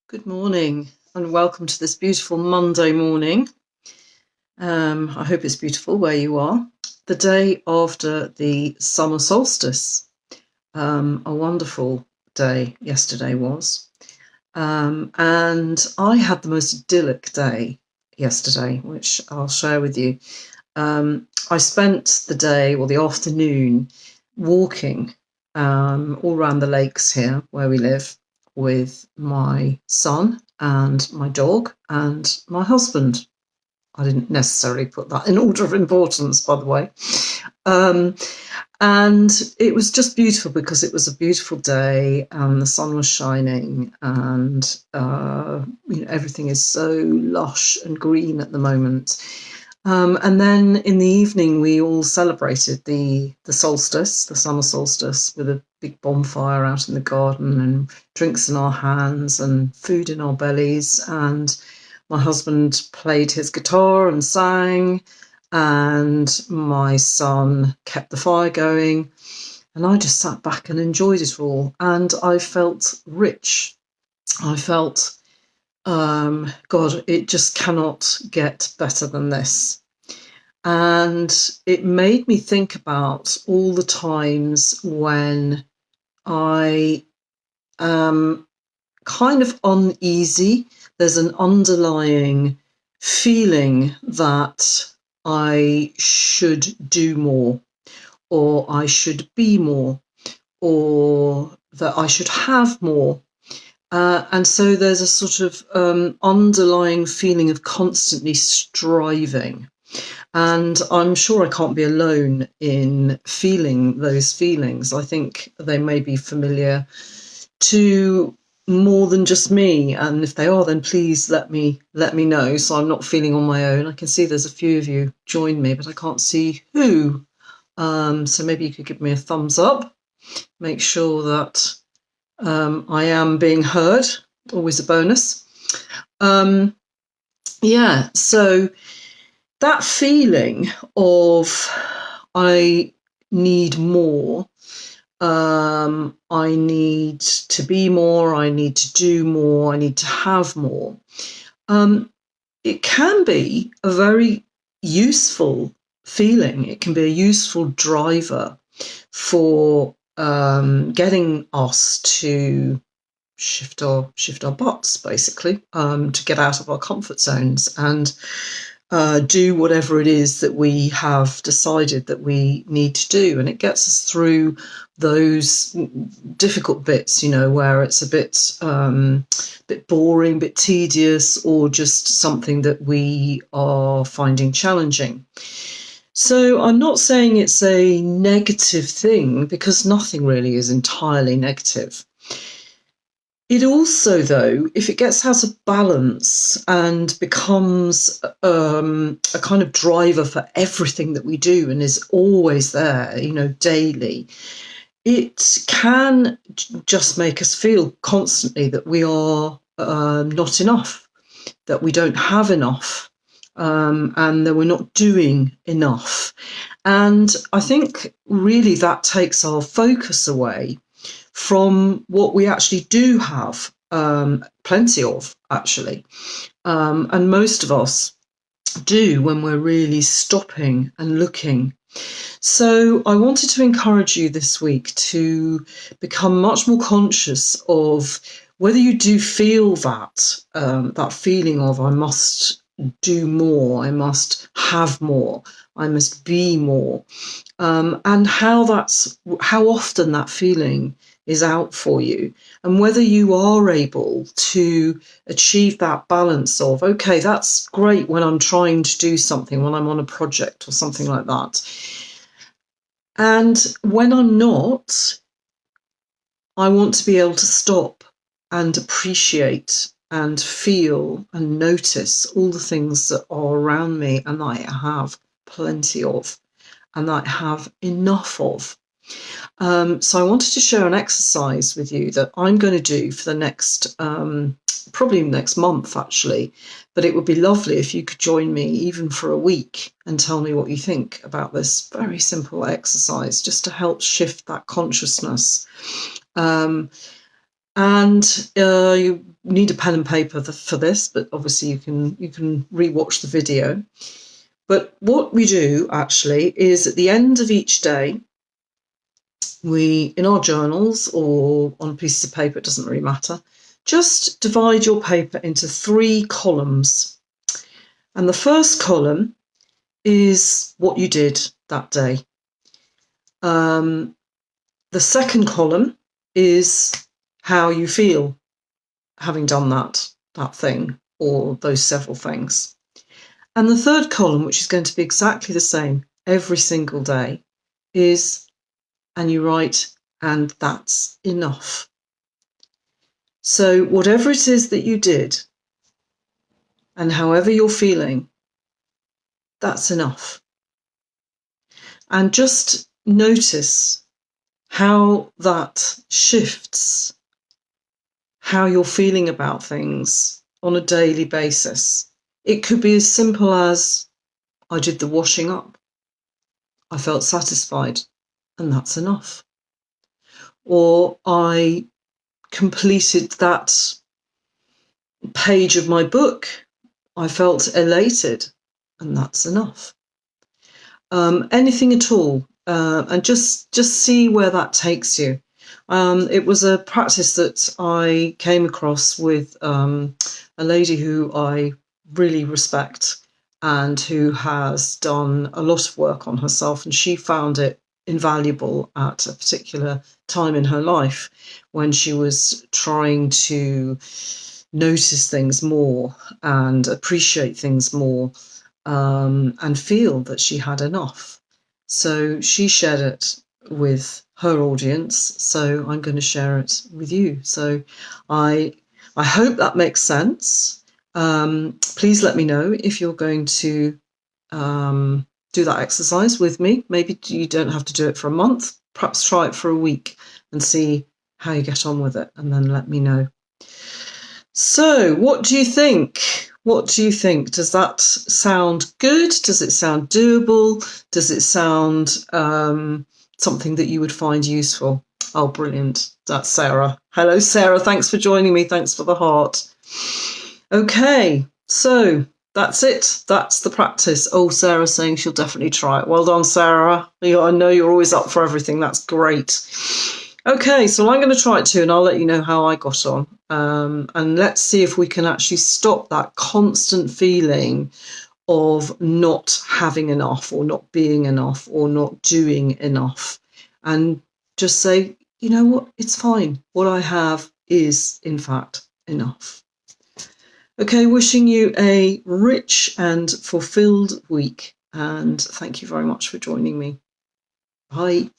Good morning and welcome to this beautiful Monday morning. I hope it's beautiful where you are. The day after the summer solstice. A wonderful day yesterday was. And I had the most idyllic day yesterday, which I'll share with you. I spent the day or the afternoon walking all around the lakes here where we live with my son and my dog and my husband. I didn't necessarily put that in order of importance, by the way. And it was just beautiful because it was a beautiful day and the sun was shining and everything is so lush and green at the moment. And then in the evening, we all celebrated the solstice, the summer solstice, with a big bonfire out in the garden and drinks in our hands and food in our bellies. And my husband played his guitar and sang, and my son kept the fire going. And I just sat back and enjoyed it all. And I felt rich. I felt, God, it just cannot get better than this. And it made me think about all the times when I am kind of uneasy. There's an underlying feeling that I should do more, or I should be more, or that I should have more. And so there's a sort of underlying feeling of constantly striving. And I'm sure I can't be alone in feeling those feelings. I think they may be familiar to more than just me. And if they are, then please let me know so I'm not feeling on my own. I can see there's a few of you joined me, but I can't see who. So maybe you could give me a thumbs up. Make sure that I am being heard. Always a bonus. So that feeling of I need more, I need to be more, I need to do more, I need to have more. It can be a very useful feeling. It can be a useful driver for getting us to shift our butts, basically, to get out of our comfort zones and do whatever it is that we have decided that we need to do. And it gets us through those difficult bits, where it's a bit boring, bit tedious, or just something that we are finding challenging. So I'm not saying it's a negative thing, because nothing really is entirely negative. It also, though, if it gets out of balance and becomes a kind of driver for everything that we do and is always there, daily, it can just make us feel constantly that we are not enough, that we don't have enough, and that we're not doing enough. And I think really that takes our focus away from what we actually do have, plenty of, actually. And most of us do when we're really stopping and looking. So I wanted to encourage you this week to become much more conscious of whether you do feel that feeling of I must do more, I must have more, I must be more, and how often that feeling is out for you, and whether you are able to achieve that balance of, okay, that's great when I'm trying to do something, when I'm on a project or something like that. And when I'm not, I want to be able to stop and appreciate and feel and notice all the things that are around me and that I have plenty of and that I have enough of. So I wanted to share an exercise with you that I'm going to do for the next, probably next month, actually. But it would be lovely if you could join me even for a week and tell me what you think about this very simple exercise, just to help shift that consciousness. And you need a pen and paper for this, but obviously you can rewatch the video. But what we do actually is at the end of each day, we, in our journals or on pieces of paper, it doesn't really matter, just divide your paper into 3 columns. And the first column is what you did that day. The second column is how you feel having done that thing or those several things. And the third column, which is going to be exactly the same every single day, is, and you write, and that's enough. So whatever it is that you did, and however you're feeling, that's enough. And just notice how that shifts how you're feeling about things on a daily basis. It could be as simple as, I did the washing up. I felt satisfied, and that's enough. Or I completed that page of my book. I felt elated, and that's enough. Anything at all, and just see where that takes you. It was a practice that I came across with a lady who I really respect and who has done a lot of work on herself, and she found it invaluable at a particular time in her life when she was trying to notice things more and appreciate things more, and feel that she had enough. So she shared it with her audience, so I'm going to share it with you. So I hope that makes sense. Please let me know if you're going to do that exercise with me. Maybe you don't have to do it for a month. Perhaps try it for a week and see how you get on with it, and then let me know. So, what do you think? What do you think? Does that sound good? Does it sound doable? Does it sound something that you would find useful? Oh, brilliant. That's Sarah. Hello, Sarah. Thanks for joining me. Thanks for the heart. Okay, so that's it. That's the practice. Oh, Sarah's saying she'll definitely try it. Well done, Sarah. I know you're always up for everything. That's great. Okay, so I'm going to try it too, and I'll let you know how I got on. And let's see if we can actually stop that constant feeling of not having enough or not being enough or not doing enough. And just say, you know what, it's fine. What I have is, in fact, enough. Okay, wishing you a rich and fulfilled week. And thank you very much for joining me. Bye.